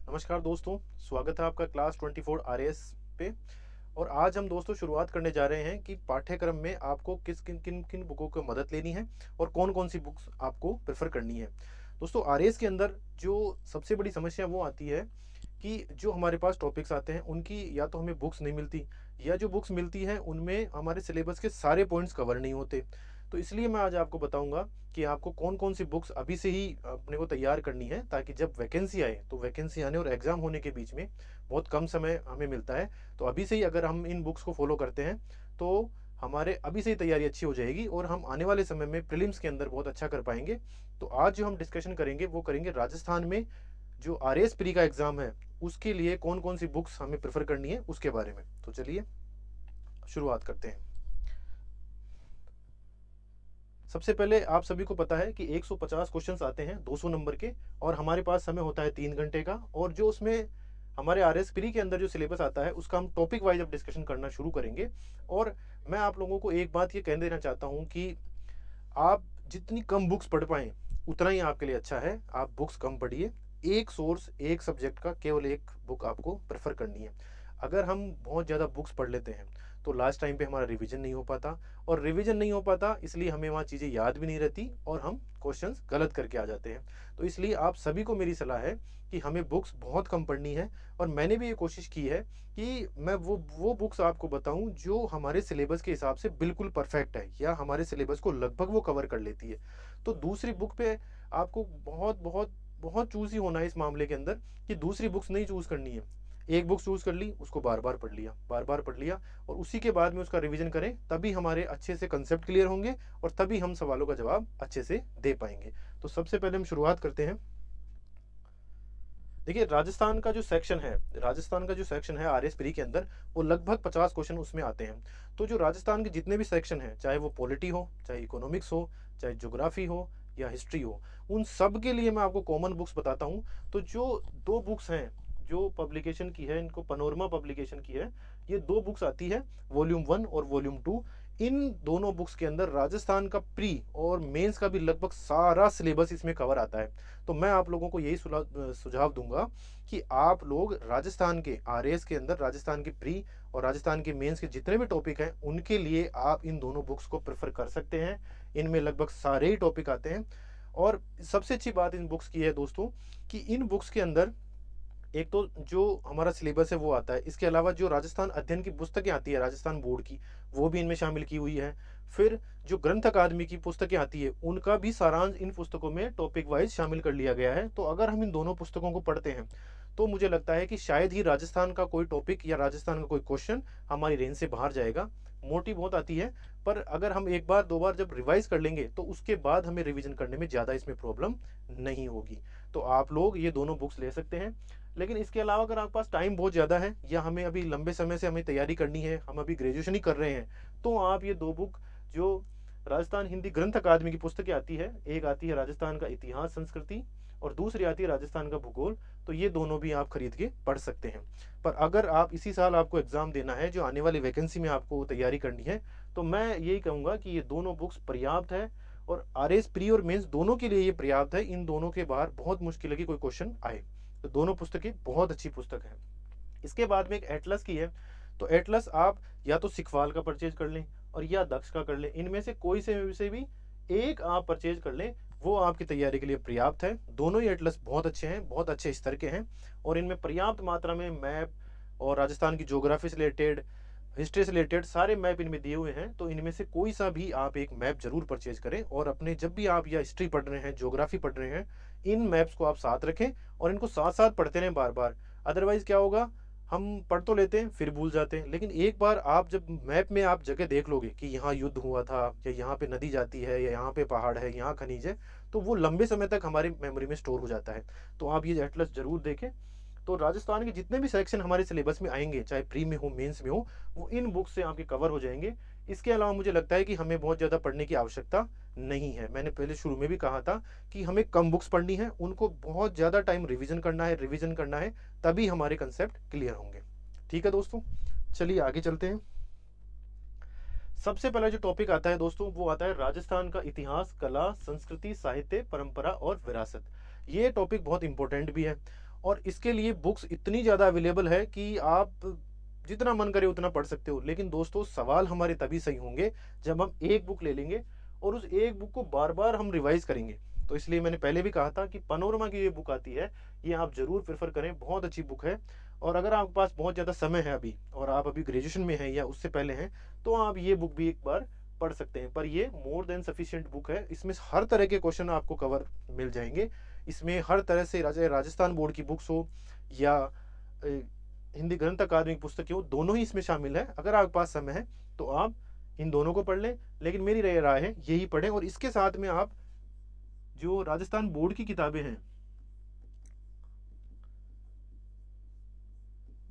नमस्कार दोस्तों, स्वागत है आपका क्लास 24 आरएएस पे। और आज हम दोस्तों शुरुआत करने जा रहे हैं कि पाठ्यक्रम में आपको किन बुकों की मदद लेनी है और कौन-कौन सी बुक्स आपको प्रेफ़र करनी है। दोस्तों आरएएस के अंदर जो सबसे बड़ी समस्या वो आती है कि जो हमारे पास टॉपिक्स आते हैं उनकी या तो हमें बुक्स नहीं मिलती या जो बुक्स मिलती हैं उनमें हमारे सिलेबस के सारे पॉइंट्स कवर नहीं होते। तो इसलिए मैं आज आपको बताऊँगा कि आपको कौन-कौन सी बुक्स अभी से ही अपने को तैयार करनी है, ताकि जब वैकेंसी आए तो वैकेंसी आने और एग्ज़ाम होने के बीच में बहुत कम समय हमें मिलता है। तो अभी से ही अगर हम इन बुक्स को फ़ॉलो करते हैं तो हमारे अभी से ही तैयारी अच्छी हो जाएगी और हम आने वाले समय में प्रीलिम्स के अंदर बहुत अच्छा कर पाएँगे। तो आज जो हम डिस्कशन करेंगे वो करेंगे राजस्थान में जो आरएएस प्री का एग्ज़ाम है उसके लिए कौन-कौन सी बुक्स हमें प्रेफ़र करनी है उसके बारे में। तो चलिए शुरुआत करते हैं। सबसे पहले आप सभी को पता है कि 150 क्वेश्चंस आते हैं 200 नंबर के, और हमारे पास समय होता है 3 घंटे का। और जो उसमें हमारे आरएस प्री के अंदर जो सिलेबस आता है उसका हम टॉपिक वाइज अब डिस्कशन करना शुरू करेंगे। और मैं आप लोगों को एक बात ये कह देना चाहता हूँ कि आप जितनी कम बुक्स पढ़ पाएँ, उतना ही आपके लिए अच्छा है। आप बुक्स कम पढ़िए। एक सोर्स, एक सब्जेक्ट का केवल एक बुक आपको प्रेफ़र करनी है। अगर हम बहुत ज़्यादा बुक्स पढ़ लेते हैं, तो लास्ट टाइम पे हमारा रिवीजन नहीं हो पाता, और रिवीजन नहीं हो पाता इसलिए हमें वहाँ चीज़ें याद भी नहीं रहती और हम क्वेश्चंस गलत करके आ जाते हैं। तो इसलिए आप सभी को मेरी सलाह है कि हमें बुक्स बहुत कम पढ़नी है। और मैंने भी ये कोशिश की है कि मैं वो बुक्स आपको बताऊँ जो हमारे सिलेबस के हिसाब से बिल्कुल परफेक्ट है या हमारे सिलेबस को लगभग वो कवर कर लेती है। तो दूसरी बुक पे आपको बहुत चूज़ी होना है इस मामले के अंदर कि दूसरी बुक्स नहीं चूज़ करनी है। एक बुक चूज़ कर ली, उसको बार-बार पढ़ लिया, बार-बार पढ़ लिया, और उसी के बाद में उसका रिवीजन करें, तभी हमारे अच्छे से कांसेप्ट क्लियर होंगे और तभी हम सवालों का जवाब अच्छे से दे पाएँगे। तो सबसे पहले हम शुरुआत करते हैं। देखिए राजस्थान का जो सेक्शन है आरएस प्री के अंदर, वो लगभग 50 क्वेश्चन उसमें आते हैं। तो जो राजस्थान के जितने भी सेक्शन हैं, चाहे वो पॉलिटी हो, चाहे इकोनॉमिक्स हो, चाहे ज्योग्राफी हो या हिस्ट्री हो, उन सब के लिए मैं आपको कॉमन बुक्स बताता हूँ। तो जो 2 बुक्स हैं, जो पब्लिकेशन की है, इनको पैनोरमा पब्लिकेशन की है। ये 2 बुक्स आती है, वॉल्यूम 1 और वॉल्यूम 2। इन दोनों बुक्स के अंदर राजस्थान का प्री और मेंस का भी लगभग सारा सिलेबस इसमें कवर आता है। तो मैं आप लोगों को यही सुझाव दूँगा कि आप लोग राजस्थान के आरएएस के अंदर राजस्थान के प्री और राजस्थान के मेंस के जितने भी टॉपिक हैं, उनके लिए आप इन दोनों बुक्स को प्रेफ़र कर सकते हैं। इनमें लगभग सारे ही टॉपिक आते हैं। और सबसे अच्छी बात इन बुक्स की है दोस्तों कि इन बुक्स के अंदर एक तो जो हमारा सिलेबस है वो आता है। इसके अलावा जो राजस्थान अध्ययन की पुस्तकें आती है राजस्थान बोर्ड की, वो भी इनमें शामिल की हुई है। फिर जो ग्रंथ अकादमी की पुस्तकें आती है, उनका भी सारांश इन पुस्तकों में टॉपिक वाइज़ शामिल कर लिया गया है। तो अगर हम इन दोनों पुस्तकों को पढ़ते हैं, तो मुझे लगता है कि शायद ही राजस्थान का कोई टॉपिक या राजस्थान का कोई क्वेश्चन हमारी रेंज से बाहर जाएगा। मोटी बहुत आती है, पर अगर हम 1 बार 2 बार जब रिवाइज़ कर लेंगे, तो उसके बाद हमें रिवीजन करने में ज़्यादा इसमें प्रॉब्लम नहीं होगी। तो आप लोग ये दोनों बुक्स ले सकते हैं। लेकिन इसके अलावा अगर आपके पास टाइम बहुत ज़्यादा है या हमें अभी लंबे समय से हमें तैयारी करनी है, हम अभी ग्रेजुएशन ही कर रहे हैं, तो आप ये 2 बुक जो राजस्थान हिंदी ग्रंथ अकादमी की पुस्तकें आती है, एक आती है राजस्थान का इतिहास संस्कृति और दूसरी आती है राजस्थान का भूगोल, तो ये दोनों भी आप खरीद के पढ़ सकते हैं। पर अगर आप इसी साल आपको एग्ज़ाम देना है, जो आने वाली वैकेंसी में आपको तैयारी करनी है, तो मैं यही कहूँगा कि ये दोनों बुक्स पर्याप्त है। और आरएस प्री और मेंस दोनों के लिए ये पर्याप्त है। इन दोनों के बाहर बहुत मुश्किल है कि कोई क्वेश्चन आए। तो दोनों पुस्तकें बहुत अच्छी पुस्तक हैं। इसके बाद में एक एटलस की है। तो एटलस आप या तो सिखवाल का परचेज कर लें और या दक्ष का कर लें। इनमें से कोई से भी एक आप परचेज कर लें, वो आपकी तैयारी के लिए पर्याप्त है। दोनों ही एटलस बहुत अच्छे हैं, बहुत अच्छे स्तर के हैं, और इनमें पर्याप्त मात्रा में मैप और राजस्थान की ज्योग्राफी से रिलेटेड, हिस्ट्री से रिलेटेड सारे मैप इनमें दिए हुए हैं। तो इनमें से कोई सा भी आप एक मैप ज़रूर परचेज़ करें, और अपने जब भी आप या हिस्ट्री पढ़ रहे हैं, ज्योग्राफी पढ़ रहे हैं, इन मैप्स को आप साथ रखें और इनको साथ-साथ पढ़ते रहें बार-बार। अदरवाइज़ क्या होगा, हम पढ़ तो लेते हैं, फिर भूल जाते हैं। लेकिन एक बार आप जब मैप में आप जगह देख लोगे कि यहाँ युद्ध हुआ था या यहाँ पे नदी जाती है या यहाँ पे पहाड़ है, यहाँ खनिज है, तो वो लंबे समय तक हमारी मेमोरी में स्टोर हो जाता है। तो आप ये एटलस ज़रूर देखें। तो राजस्थान के जितने भी सेक्शन हमारे सिलेबस में आएँगे, चाहे प्री में हो, मेंस में हो, वो इन बुक से आपके कवर हो जाएँगे। इसके अलावा मुझे लगता है कि हमें बहुत ज़्यादा पढ़ने की आवश्यकता नहीं है। मैंने पहले शुरू में भी कहा था कि हमें कम बुक्स पढ़नी है, उनको बहुत ज़्यादा टाइम रिवीजन करना है, तभी हमारे कांसेप्ट क्लियर होंगे। ठीक है दोस्तों, चलिए आगे चलते हैं। सबसे पहला जो टॉपिक आता है दोस्तों, वो आता है राजस्थान का इतिहास, कला, संस्कृति, साहित्य, परंपरा और विरासत। ये टॉपिक बहुत इंपॉर्टेंट भी है, और इसके लिए बुक्स इतनी ज़्यादा अवेलेबल है कि आप जितना मन करे उतना पढ़ सकते हो। लेकिन दोस्तों सवाल हमारे तभी सही होंगे जब हम एक बुक ले लेंगे और उस एक बुक को बार-बार हम रिवाइज़ करेंगे। तो इसलिए मैंने पहले भी कहा था कि पैनोरमा की ये बुक आती है, ये आप ज़रूर प्रेफ़र करें, बहुत अच्छी बुक है। और अगर आपके पास बहुत ज़्यादा समय है अभी और आप अभी ग्रेजुएशन में हैं या उससे पहले हैं, तो आप ये बुक भी एक बार पढ़ सकते हैं। पर ये मोर देन सफिशिएंट बुक है। इसमें हर तरह के क्वेश्चन आपको कवर मिल जाएँगे। इसमें हर तरह से चाहे राजस्थान बोर्ड की बुक्स हो या हिंदी ग्रंथ अकादमी की पुस्तकें हो, दोनों ही इसमें शामिल है। अगर आपके पास समय है तो आप इन दोनों को पढ़ लें, लेकिन मेरी राय है यही पढ़ें और इसके साथ में आप जो राजस्थान बोर्ड की किताबें हैं,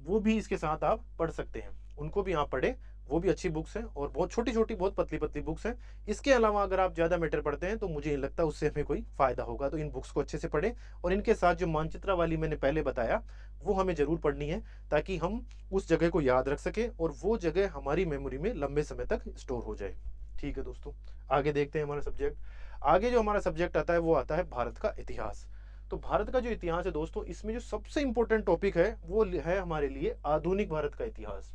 वो भी इसके साथ आप पढ़ सकते हैं। उनको भी आप पढ़ें, वो भी अच्छी बुक्स हैं और बहुत छोटी-छोटी, बहुत पतली-पतली बुक्स हैं। इसके अलावा अगर आप ज़्यादा मैटर पढ़ते हैं, तो मुझे नहीं लगता उससे हमें कोई फ़ायदा होगा। तो इन बुक्स को अच्छे से पढ़ें और इनके साथ जो मानचित्रा वाली मैंने पहले बताया, वो हमें ज़रूर पढ़नी है, ताकि हम उस जगह को याद रख सकें और वो जगह हमारी मेमोरी में लंबे समय तक स्टोर हो जाए। ठीक है दोस्तों, आगे देखते हैं हमारा सब्जेक्ट। आगे जो हमारा सब्जेक्ट आता है, वो आता है भारत का इतिहास। तो भारत का जो इतिहास है दोस्तों, इसमें जो सबसे इंपॉर्टेंट टॉपिक है वो है हमारे लिए आधुनिक भारत का इतिहास।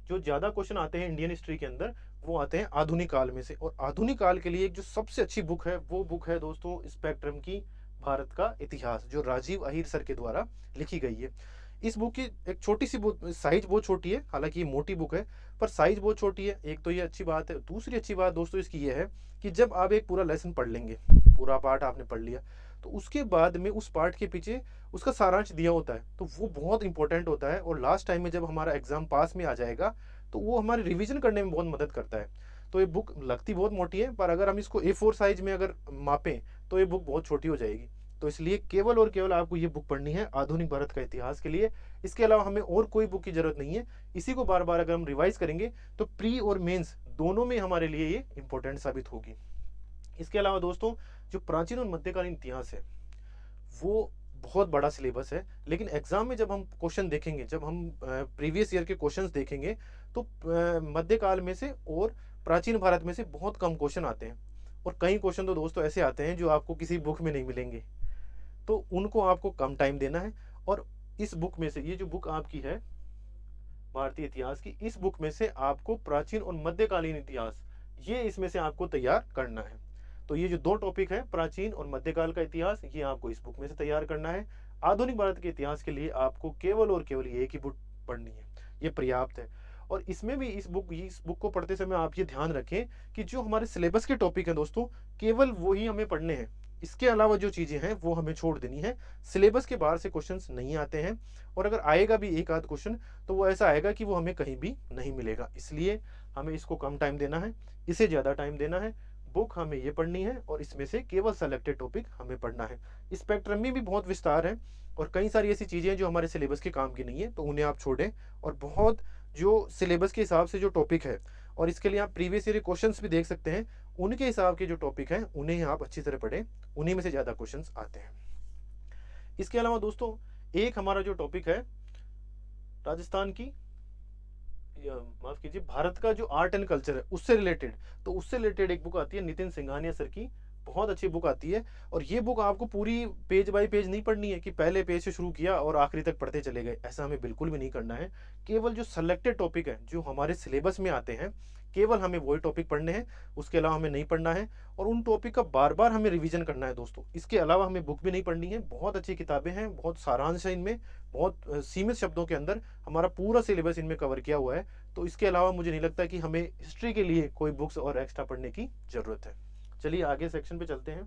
जो ज्यादा क्वेश्चन आते हैं इंडियन हिस्ट्री के अंदर, वो आते हैं आधुनिक काल में से। और आधुनिक काल के लिए एक जो सबसे अच्छी बुक है, वो बुक है दोस्तों स्पेक्ट्रम की भारत का इतिहास, जो राजीव अहीर सर के द्वारा लिखी गई है। इस बुक की एक छोटी सी बुक, साइज बहुत छोटी है, हालांकि ये मोटी बुक है पर साइज बहुत छोटी है। एक तो ये अच्छी बात है। दूसरी अच्छी बात दोस्तों इसकी ये है कि जब आप एक पूरा लेसन पढ़ लेंगे, पूरा पार्ट आपने पढ़ लिया, तो उसके बाद में उस पार्ट के पीछे उसका सारांश दिया होता है, तो वो बहुत इंपॉर्टेंट होता है। और लास्ट टाइम में जब हमारा एग्जाम पास में आ जाएगा, तो वो हमारे रिवीजन करने में बहुत मदद करता है। तो ये बुक लगती बहुत मोटी है, पर अगर हम इसको A4 साइज में अगर मापें, तो ये बुक बहुत छोटी हो जाएगी। तो इसलिए केवल और केवल आपको ये बुक पढ़नी है आधुनिक भारत का इतिहास के लिए। इसके अलावा हमें और कोई बुक की जरूरत नहीं है। इसी को बार बार अगर हम रिवाइज करेंगे, तो प्री और मेंस दोनों में हमारे लिए ये इंपॉर्टेंट साबित होगी। इसके अलावा दोस्तों, जो प्राचीन और मध्यकालीन इतिहास है, वो बहुत बड़ा सिलेबस है। लेकिन एग्जाम में जब हम क्वेश्चन देखेंगे, जब हम प्रीवियस ईयर के क्वेश्चंस देखेंगे, तो मध्यकाल में से और प्राचीन भारत में से बहुत कम क्वेश्चन आते हैं। और कई क्वेश्चन तो दोस्तों ऐसे आते हैं जो आपको किसी बुक में नहीं मिलेंगे, तो उनको आपको कम टाइम देना है। और इस बुक में से, ये जो बुक आपकी है भारतीय इतिहास की, इस बुक में से आपको प्राचीन और मध्यकालीन इतिहास, ये इसमें से आपको तैयार करना है। तो ये जो दो टॉपिक है, प्राचीन और मध्यकाल का इतिहास, ये आपको इस बुक में से तैयार करना है। आधुनिक भारत के इतिहास के लिए आपको केवल और केवल ये एक ही बुक पढ़नी है, ये पर्याप्त है। और इसमें भी इस बुक को पढ़ते समय आप ये ध्यान रखें कि जो हमारे सिलेबस के टॉपिक हैं दोस्तों, केवल वो ही हमें पढ़ने हैं। इसके अलावा जो चीज़ें हैं वो हमें छोड़ देनी है। सिलेबस के बाहर से क्वेश्चंस नहीं आते हैं, और अगर आएगा भी एक आध क्वेश्चन, तो वो ऐसा आएगा कि वो हमें कहीं भी नहीं मिलेगा। इसलिए हमें इसको कम टाइम देना है, इसे ज़्यादा टाइम देना है। बुक हमें ये पढ़नी है और इसमें से केवल सेलेक्टेड टॉपिक हमें पढ़ना है। स्पेक्ट्रम में भी बहुत विस्तार है और कई सारी ऐसी चीज़ें हैं जो हमारे सिलेबस के काम की नहीं है, तो उन्हें आप छोड़ें। और बहुत जो सिलेबस के हिसाब से जो टॉपिक है, और इसके लिए आप प्रीवियस ईयर क्वेश्चंस भी देख सकते हैं, उनके हिसाब के जो टॉपिक हैं उन्हें आप अच्छी तरह पढ़ें, उन्हीं में से ज़्यादा क्वेश्चंस आते हैं। इसके अलावा दोस्तों, एक हमारा जो टॉपिक है राजस्थान की, माफ कीजिए, भारत का जो आर्ट एंड कल्चर है उससे रिलेटेड, तो उससे रिलेटेड एक बुक आती है नितिन सिंघानिया सर की, बहुत अच्छी बुक आती है। और ये बुक आपको पूरी पेज बाय पेज नहीं पढ़नी है कि पहले पेज से शुरू किया और आखिरी तक पढ़ते चले गए, ऐसा हमें बिल्कुल भी नहीं करना है। केवल जो सेलेक्टेड टॉपिक है जो हमारे सिलेबस में आते हैं, केवल हमें वही टॉपिक पढ़ने हैं, उसके अलावा हमें नहीं पढ़ना है। और उन टॉपिक का बार बार हमें रिवीजन करना है दोस्तों। इसके अलावा हमें बुक भी नहीं पढ़नी है। बहुत अच्छी किताबें हैं, बहुत सारांश है इनमें, बहुत सीमित शब्दों के अंदर हमारा पूरा सिलेबस इनमें कवर किया हुआ है। तो इसके अलावा मुझे नहीं लगता कि हमें हिस्ट्री के लिए कोई बुक्स और एक्स्ट्रा पढ़ने की जरूरत है। चलिए आगे सेक्शन पे चलते हैं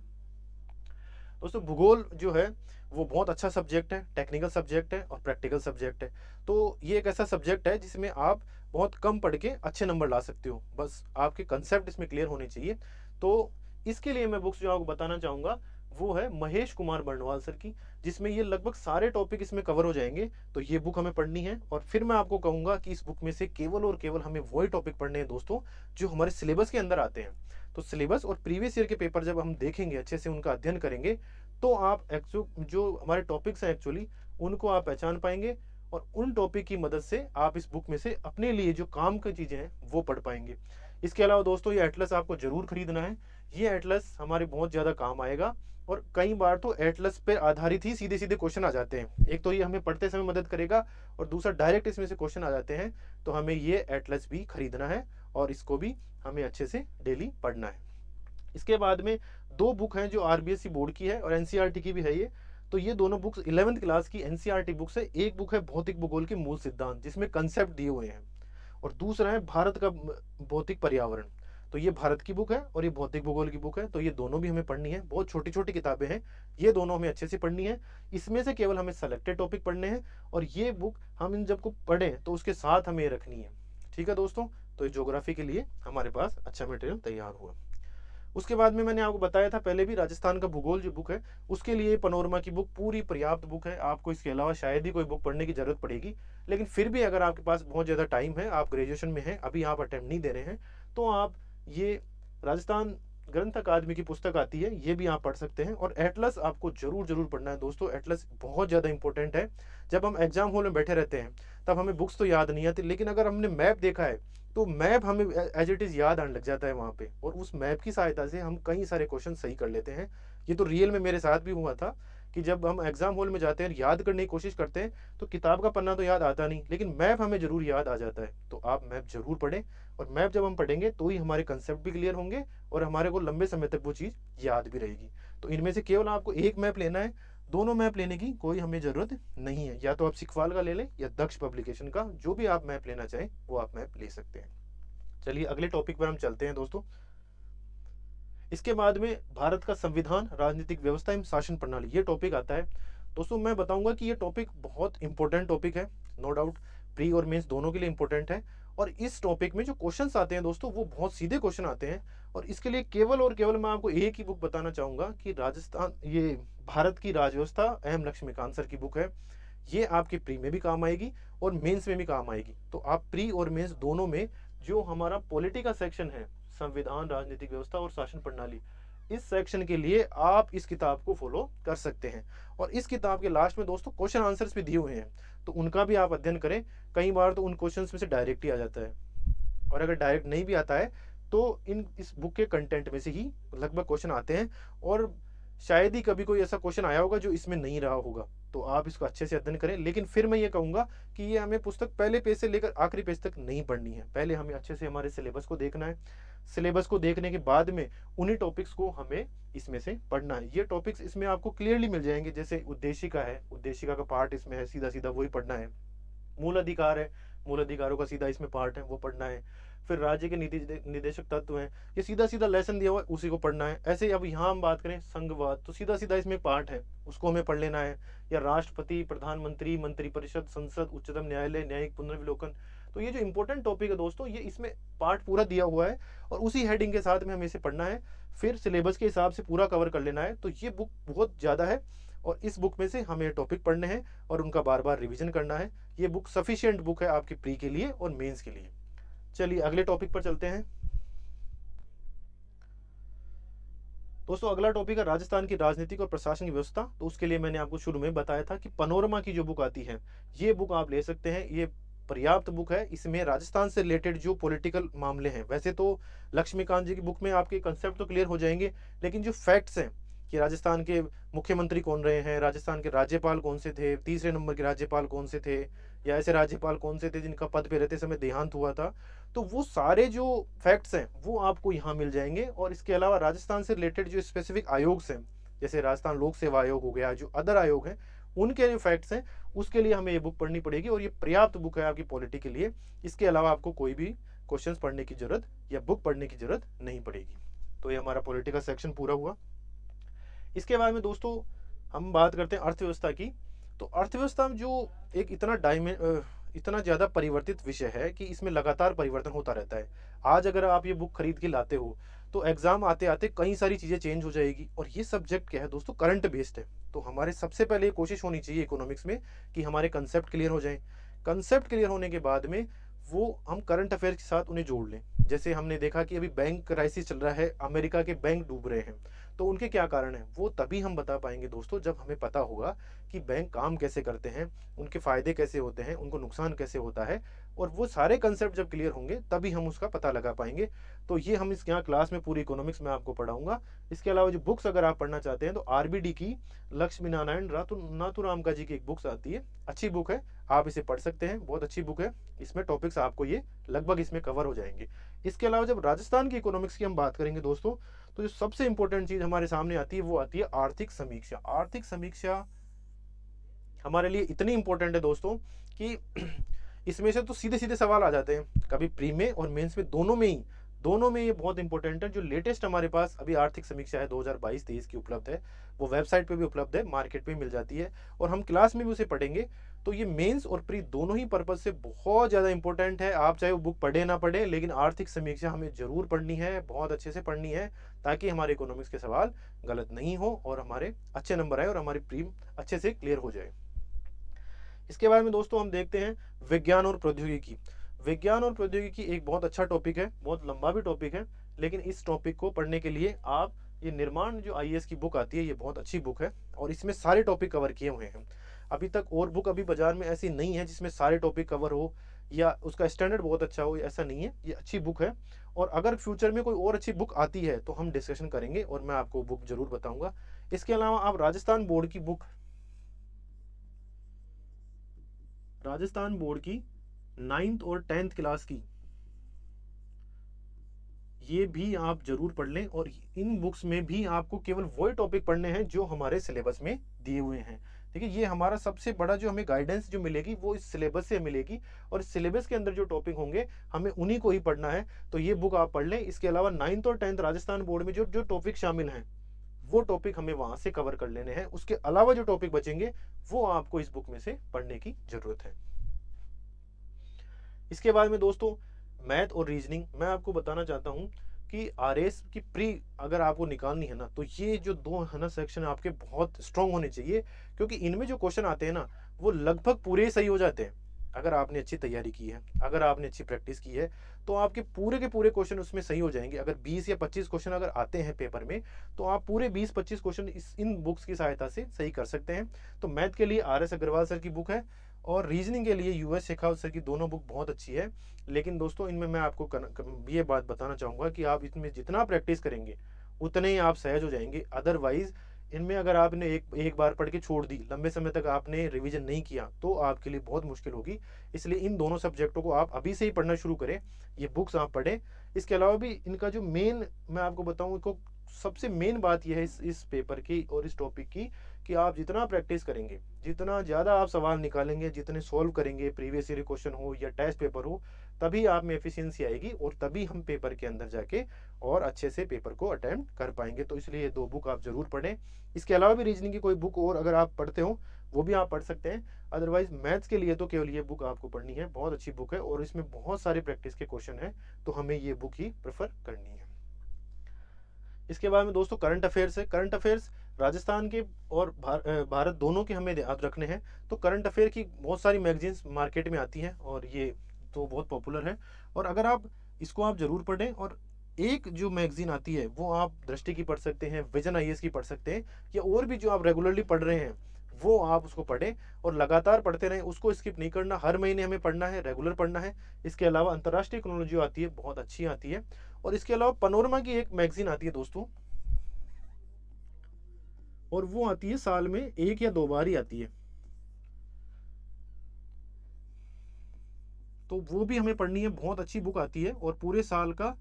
दोस्तों। भूगोल जो है वो बहुत अच्छा सब्जेक्ट है, टेक्निकल सब्जेक्ट है और प्रैक्टिकल सब्जेक्ट है। तो ये एक ऐसा सब्जेक्ट है जिसमें आप बहुत कम पढ़ के अच्छे नंबर ला सकते हो, बस आपके कंसेप्ट इसमें क्लियर होने चाहिए। तो इसके लिए मैं बुक्स जो आपको बताना चाहूँगा वो है महेश कुमार बर्णवाल सर की, जिसमें ये लगभग सारे टॉपिक इसमें कवर हो जाएंगे। तो ये बुक हमें पढ़नी है, और फिर मैं आपको कहूँगा कि इस बुक में से केवल और केवल हमें वही टॉपिक पढ़ने हैं दोस्तों जो हमारे सिलेबस के अंदर आते हैं। तो सिलेबस और प्रीवियस ईयर के पेपर जब हम देखेंगे, अच्छे से उनका अध्ययन करेंगे, तो आप जो हमारे टॉपिक्स हैं एक्चुअली उनको आप पहचान पाएंगे, और उन टॉपिक की मदद से आप इस बुक में से अपने लिए जो काम की चीज़ें हैं वो पढ़ पाएंगे। इसके अलावा दोस्तों, ये एटलस आपको जरूर खरीदना है। ये एटलस हमारे बहुत ज़्यादा काम आएगा। और कई बार तो एटलस पे आधारित ही सीधे सीधे क्वेश्चन आ जाते हैं। एक तो ये हमें पढ़ते समय मदद करेगा और दूसरा डायरेक्ट इसमें से क्वेश्चन आ जाते हैं, तो हमें ये एटलस भी खरीदना है और इसको भी हमें अच्छे से डेली पढ़ना है। इसके बाद में दो बुक हैं जो आरबीएसई बोर्ड की है और एनसीईआरटी की भी है ये। तो ये दोनों बुक्स 11th क्लास की एनसीईआरटी बुक्स है। एक बुक है भौतिक भूगोल के मूल सिद्धांत जिसमें कंसेप्ट दिए हुए हैं, और दूसरा है भारत का भौतिक पर्यावरण। तो ये भारत की बुक है और ये भौतिक भूगोल की बुक है, तो ये दोनों भी हमें पढ़नी है। बहुत छोटी छोटी किताबें हैं, ये दोनों हमें अच्छे से पढ़नी है। इसमें से केवल हमें सेलेक्टेड टॉपिक पढ़ने हैं और ये बुक हम इन जब को पढ़ें तो उसके साथ हमें ये रखनी है। ठीक है दोस्तों, तो ये ज्योग्राफी के लिए हमारे पास अच्छा मटेरियल तैयार हुआ। उसके बाद में मैंने आपको बताया था पहले भी, राजस्थान का भूगोल जो बुक है उसके लिए पनोरमा की बुक पूरी पर्याप्त बुक है। आपको इसके अलावा शायद ही कोई बुक पढ़ने की जरूरत पड़ेगी, लेकिन फिर भी अगर आपके पास बहुत ज़्यादा टाइम है, आप ग्रेजुएशन में हैं, अभी आप अटेम्प्ट नहीं दे रहे हैं, तो आप ये राजस्थान ग्रंथ अकादमी की पुस्तक आती है, ये भी आप पढ़ सकते हैं। और एटलस आपको जरूर जरूर पढ़ना है दोस्तों, एटलस बहुत ज़्यादा इंपॉर्टेंट है। जब हम एग्जाम हॉल में बैठे रहते हैं तब हमें बुक्स तो याद नहीं आती, लेकिन अगर हमने मैप देखा है तो मैप हमें एज इट इज़ याद आने लग जाता है वहाँ पे, और उस मैप की सहायता से हम कई सारे क्वेश्चन सही कर लेते हैं। ये तो रियल में मेरे साथ भी हुआ था कि जब हम एग्जाम हॉल में जाते हैं, याद करने की कोशिश करते हैं, तो किताब का पन्ना तो याद आता नहीं, लेकिन मैप हमें जरूर याद आ जाता है। तो आप मैप जरूर पढ़ें, और मैप जब हम पढ़ेंगे तो ही हमारे कंसेप्ट भी क्लियर होंगे और हमारे को लंबे समय तक वो चीज़ याद भी रहेगी। तो इनमें से केवल आपको एक मैप लेना है, दोनों मैप लेने की कोई हमें ज़रूरत नहीं है। या तो आप सिखवाल का ले लें या दक्ष पब्लिकेशन का, जो भी आप मैप लेना चाहें वो आप मैप ले सकते हैं। चलिए अगले टॉपिक पर हम चलते हैं दोस्तों। इसके बाद में भारत का संविधान, राजनीतिक व्यवस्था एवं शासन प्रणाली, ये टॉपिक आता है। दोस्तों मैं बताऊंगा कि ये टॉपिक बहुत इंपॉर्टेंट टॉपिक है, नो डाउट प्री और मेंस दोनों के लिए इंपॉर्टेंट है। और इस टॉपिक में जो क्वेश्चंस आते हैं दोस्तों वो बहुत सीधे क्वेश्चन आते हैं, और इसके लिए केवल और केवल मैं आपको एक ही बुक बताना चाहूंगा कि राजस्थान, ये भारत की राजव्यवस्था एम लक्ष्मीकांत सर की बुक है। ये आपके प्री में भी काम आएगी और मेंस में भी काम आएगी। तो आप प्री और मेंस दोनों में जो हमारा पॉलिटी का सेक्शन है, संविधान, राजनीतिक व्यवस्था और शासन प्रणाली, इस सेक्शन के लिए आप इस किताब को फॉलो कर सकते हैं। और इस किताब के लास्ट में दोस्तों क्वेश्चन आंसर्स भी दिए हुए हैं, तो उनका भी आप अध्ययन करें। कई बार तो उन क्वेश्चंस में से डायरेक्ट ही आ जाता है, और अगर डायरेक्ट नहीं भी आता है तो इस बुक के कंटेंट में से ही लगभग क्वेश्चन आते हैं, और शायद ही कभी कोई ऐसा क्वेश्चन आया होगा जो इसमें नहीं रहा होगा। तो आप इसको अच्छे से अध्ययन करें। लेकिन फिर मैं ये कहूँगा कि ये हमें पुस्तक पहले पेज से लेकर आखिरी पेज तक नहीं पढ़नी है। पहले हमें अच्छे से हमारे सिलेबस को देखना है, सिलेबस को देखने के बाद में उन्हीं टॉपिक्स को हमें इसमें से पढ़ना है। ये टॉपिक्स इसमें आपको क्लियरली मिल जाएंगे, जैसे उद्देशिका है, उद्देशिका का पार्ट इसमें है, सीधा सीधा वही पढ़ना है। मूल अधिकार है, मूल अधिकारों का सीधा इसमें पार्ट है, वो पढ़ना है। फिर राज्य के नीति निदेशक तत्व हैं, ये सीधा सीधा लेसन दिया हुआ है, उसी को पढ़ना है। ऐसे ही अब यहाँ हम बात करें संघवाद, तो सीधा सीधा इसमें पार्ट है, उसको हमें पढ़ लेना है। या राष्ट्रपति, प्रधानमंत्री, मंत्रिपरिषद, संसद, उच्चतम न्यायालय, न्यायिक पुनर्विलोकन, तो ये जो इंपॉर्टेंट टॉपिक है दोस्तों, ये इसमें पार्ट पूरा दिया हुआ है और उसी हेडिंग के साथ में हमें इसे पढ़ना है। फिर सिलेबस के हिसाब से पूरा कवर कर लेना है। तो ये बुक बहुत ज़्यादा है और इस बुक में से हमें टॉपिक पढ़ने हैं और उनका बार बार रिवीजन करना है। ये बुक सफिशिएंट बुक है आपकी प्री के लिए और मेंस के लिए। चलिए अगले टॉपिक पर चलते हैं दोस्तों। अगला टॉपिक है राजस्थान की राजनीतिक और प्रशासनिक व्यवस्था। तो उसके लिए मैंने आपको शुरू में बताया था कि पनोरमा की जो बुक आती है, ये बुक आप ले सकते हैं। ये पर्याप्त बुक है, इसमें राजस्थान से रिलेटेड जो पॉलिटिकल मामले हैं, वैसे तो लक्ष्मीकांत जी की बुक में आपके कंसेप्ट तो क्लियर हो जाएंगे, लेकिन जो फैक्ट्स हैं कि राजस्थान के मुख्यमंत्री कौन रहे हैं, राजस्थान के राज्यपाल कौन से थे, तीसरे नंबर के राज्यपाल कौन से थे, या ऐसे राज्यपाल कौन से थे जिनका पद पे रहते समय देहांत हुआ था, तो वो सारे जो फैक्ट्स हैं वो आपको यहाँ मिल जाएंगे। और इसके अलावा राजस्थान से रिलेटेड जो स्पेसिफिक आयोग हैं, जैसे राजस्थान लोक सेवा आयोग हो गया, जो अदर आयोग हैं, उनके जो फैक्ट्स हैं उसके लिए हमें ये बुक पढ़नी पड़ेगी, और ये पर्याप्त बुक है आपकी पॉलिटी के लिए। इसके अलावा आपको कोई भी क्वेश्चंस पढ़ने की जरूरत या बुक पढ़ने की जरूरत नहीं पड़ेगी। तो ये हमारा पॉलिटी का सेक्शन पूरा हुआ। इसके बाद में दोस्तों हम बात करते हैं अर्थव्यवस्था की। तो अर्थव्यवस्था में जो एक इतना ज़्यादा परिवर्तित विषय है कि इसमें लगातार परिवर्तन होता रहता है। आज अगर आप ये बुक खरीद के लाते हो तो एग्जाम आते आते कई सारी चीज़ें चेंज हो जाएगी। और ये सब्जेक्ट क्या है दोस्तों, करंट बेस्ड है। तो हमारे सबसे पहले कोशिश होनी चाहिए इकोनॉमिक्स में कि हमारे कंसेप्ट क्लियर हो जाएं। कंसेप्ट क्लियर होने के बाद में वो हम करंट अफेयर्स के साथ उन्हें जोड़ लें। जैसे हमने देखा कि अभी बैंक क्राइसिस चल रहा है, अमेरिका के बैंक डूब रहे हैं, तो उनके क्या कारण हैं, वो तभी हम बता पाएँगे दोस्तों जब हमें पता होगा कि बैंक काम कैसे करते हैं, उनके फ़ायदे कैसे होते हैं, उनको नुकसान कैसे होता है, और वो सारे कंसेप्ट जब क्लियर होंगे तभी हम उसका पता लगा पाएँगे। तो ये हम इस यहाँ क्लास में पूरी इकोनॉमिक्स में आपको पढ़ाऊँगा। इसके अलावा जो बुक्स अगर आप पढ़ना चाहते हैं तो आरबीडी की लक्ष्मी नारायण नाथुराम का जी की एक बुक्स आती है, अच्छी बुक है, आप इसे पढ़ सकते हैं, बहुत अच्छी बुक है। इसमें टॉपिक्स आपको ये लगभग इसमें कवर हो जाएँगे। इसके अलावा जब राजस्थान की इकोनॉमिक्स की हम बात करेंगे दोस्तों, तो जो सबसे इंपॉर्टेंट चीज़ हमारे सामने आती है वो आती है आर्थिक समीक्षा। आर्थिक समीक्षा हमारे लिए इतनी इंपॉर्टेंट है दोस्तों कि इसमें से तो सीधे-सीधे सवाल आ जाते हैं, कभी प्री में और मेंस में, दोनों में ये बहुत इंपॉर्टेंट है। जो लेटेस्ट हमारे पास अभी आर्थिक समीक्षा है 2022-23 की उपलब्ध है, वो वेबसाइट पे भी उपलब्ध है, मार्केट पे भी मिल जाती है और हम क्लास में भी उसे पढ़ेंगे। तो ये मेंस और प्री दोनों ही पर्पज़ से बहुत ज़्यादा इंपॉर्टेंट है। आप चाहे वो बुक पढ़ें ना पढ़ें, लेकिन आर्थिक समीक्षा हमें ज़रूर पढ़नी है, बहुत अच्छे से पढ़नी है, ताकि हमारे इकोनॉमिक्स के सवाल गलत नहीं हो और हमारे अच्छे नंबर आए और हमारी प्री अच्छे से क्लियर हो जाए। इसके बाद में दोस्तों हम देखते हैं विज्ञान और प्रौद्योगिकी। विज्ञान और प्रौद्योगिकी एक बहुत अच्छा टॉपिक है, बहुत लंबा भी टॉपिक है, लेकिन इस टॉपिक को पढ़ने के लिए आप ये निर्माण जो आईएएस की बुक आती है, ये बहुत अच्छी बुक है और इसमें सारे टॉपिक कवर किए हुए हैं। अभी तक और बुक अभी बाजार में ऐसी नहीं है जिसमें सारे टॉपिक कवर हो या उसका स्टैंडर्ड बहुत अच्छा हो, ऐसा नहीं है, ये अच्छी बुक है। और अगर फ्यूचर में कोई और अच्छी बुक आती है तो हम डिस्कशन करेंगे और मैं आपको बुक जरूर बताऊंगा। इसके अलावा आप राजस्थान बोर्ड की 9th और 10th क्लास की ये भी आप जरूर पढ़ लें और इन बुक्स में भी आपको केवल वही टॉपिक पढ़ने हैं जो हमारे सिलेबस में दिए हुए हैं। देखिए ये हमारा सबसे बड़ा जो हमें गाइडेंस जो मिलेगी वो इस सिलेबस से मिलेगी और इस सिलेबस के अंदर जो टॉपिक होंगे हमें उन्हीं को ही पढ़ना है। तो ये बुक आप पढ़ लें। इसके अलावा 9th और 10th राजस्थान बोर्ड में जो जो टॉपिक शामिल हैं वो टॉपिक हमें वहां से कवर कर लेने हैं। उसके अलावा जो टॉपिक बचेंगे वो आपको इस बुक में से पढ़ने की जरूरत है। इसके बाद में दोस्तों मैथ और रीजनिंग, मैं आपको बताना चाहता हूं कि आरएस की प्री अगर आपको निकालनी है ना तो ये जो दो है ना सेक्शन आपके बहुत स्ट्रांग होने चाहिए, क्योंकि इनमें जो क्वेश्चन आते हैं ना वो लगभग पूरे सही हो जाते हैं। अगर आपने अच्छी तैयारी की है, अगर आपने अच्छी प्रैक्टिस की है तो आपके पूरे के पूरे क्वेश्चन उसमें सही हो जाएंगे। अगर 20 या 25 क्वेश्चन अगर आते हैं पेपर में तो आप पूरे 20-25 क्वेश्चन इन बुक्स की सहायता से सही कर सकते हैं। तो मैथ के लिए आर एस अग्रवाल सर की बुक है और रीजनिंग के लिए यूएस शेखावत सर की दोनों बुक बहुत अच्छी है। लेकिन दोस्तों इनमें मैं आपको ये बात बताना चाहूँगा कि आप इसमें जितना प्रैक्टिस करेंगे उतने ही आप सहज हो जाएंगे। अदरवाइज इनमें अगर आपने एक बार पढ़ के छोड़ दी, लंबे समय तक आपने रिवीजन नहीं किया तो आपके लिए बहुत मुश्किल होगी। इसलिए इन दोनों सब्जेक्टों को आप अभी से ही पढ़ना शुरू करें, ये बुक्स आप पढ़ें। इसके अलावा भी इनका जो मेन मैं आपको बताऊँ, इनको सबसे मेन बात यह है इस पेपर की और इस टॉपिक की कि आप जितना प्रैक्टिस करेंगे, जितना ज़्यादा आप सवाल निकालेंगे, जितने सॉल्व करेंगे, प्रीवियस ईयर क्वेश्चन हो या टेस्ट पेपर हो, तभी आप में एफिशिएंसी आएगी और तभी हम पेपर के अंदर जाके और अच्छे से पेपर को अटेम्प्ट कर पाएंगे। तो इसलिए ये दो बुक आप जरूर पढ़ें। इसके अलावा भी रीजनिंग की कोई बुक और अगर आप पढ़ते हो वो भी आप पढ़ सकते हैं। अदरवाइज मैथ्स के लिए तो केवल ये बुक आपको पढ़नी है, बहुत अच्छी बुक है और इसमें बहुत सारे प्रैक्टिस के क्वेश्चन हैं, तो हमें ये बुक ही प्रेफर करनी है। इसके बाद में दोस्तों करंट अफेयर्स है। करंट अफेयर्स राजस्थान के और भारत दोनों के हमें याद रखने हैं। तो करंट अफेयर की बहुत सारी मैगजीन्स मार्केट में आती हैं और ये तो बहुत पॉपुलर है और अगर आप इसको आप जरूर पढ़ें। और एक जो मैगजीन आती है वो आप दृष्टि की पढ़ सकते हैं, विजन आईएएस की पढ़ सकते हैं, या और भी जो आप रेगुलरली पढ़ रहे हैं वो आप उसको पढ़ें और लगातार पढ़ते रहें, उसको स्किप नहीं करना। हर महीने हमें पढ़ना है, रेगुलर पढ़ना है। इसके अलावा अंतर्राष्ट्रीय इकोनॉलॉजी आती है, बहुत अच्छी आती है। और इसके अलावा पनोरमा की एक मैगजीन आती है दोस्तों, और वो आती है साल में 1 या 2 बार ही आती है, तो वो भी हमें पढ़नी है। बहुत अच्छी बुक आती है और पूरे साल का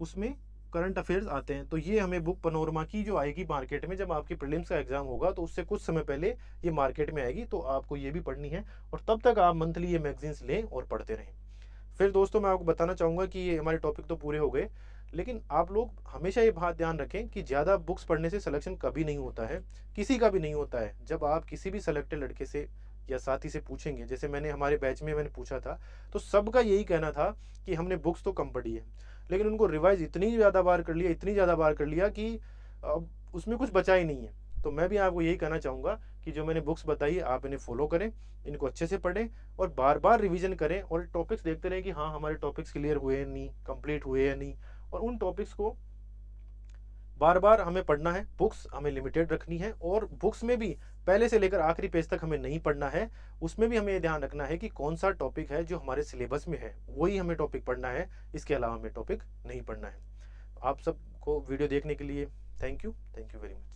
उसमें करंट अफेयर्स आते हैं। तो ये हमें बुक पनोरमा की जो आएगी मार्केट में, जब आपके प्रीलिम्स का एग्जाम होगा तो उससे कुछ समय पहले ये मार्केट में आएगी, तो आपको ये भी पढ़नी है और तब तक आप मंथली ये मैगजीन्स लें और पढ़ते रहें। फिर दोस्तों मैं आपको बताना चाहूँगा कि ये हमारे टॉपिक तो पूरे हो गए, लेकिन आप लोग हमेशा ये बात ध्यान रखें कि ज़्यादा बुक्स पढ़ने से सिलेक्शन कभी नहीं होता है, किसी का भी नहीं होता है। जब आप किसी भी सेलेक्टेड लड़के से या साथी से पूछेंगे, जैसे मैंने हमारे बैच में मैंने पूछा था, तो सबका यही कहना था कि हमने बुक्स तो कम पढ़ी है, लेकिन उनको रिवाइज इतनी ज़्यादा बार कर लिया, इतनी ज़्यादा बार कर लिया कि अब उसमें कुछ बचा ही नहीं है। तो मैं भी आपको यही कहना चाहूँगा कि जो मैंने बुक्स बताई आप इन्हें फॉलो करें, इनको अच्छे से पढ़ें और बार बार रिवीजन करें और टॉपिक्स देखते रहें कि हाँ हमारे टॉपिक्स क्लियर हुए हैं नहीं, कंप्लीट हुए हैं नहीं, और उन टॉपिक्स को बार बार हमें पढ़ना है, बुक्स हमें लिमिटेड रखनी है, और बुक्स में भी पहले से लेकर आखिरी पेज तक हमें नहीं पढ़ना है। उसमें भी हमें ये ध्यान रखना है कि कौन सा टॉपिक है जो हमारे सिलेबस में है, वही हमें टॉपिक पढ़ना है, इसके अलावा हमें टॉपिक नहीं पढ़ना है। आप सबको वीडियो देखने के लिए थैंक यू वेरी मच।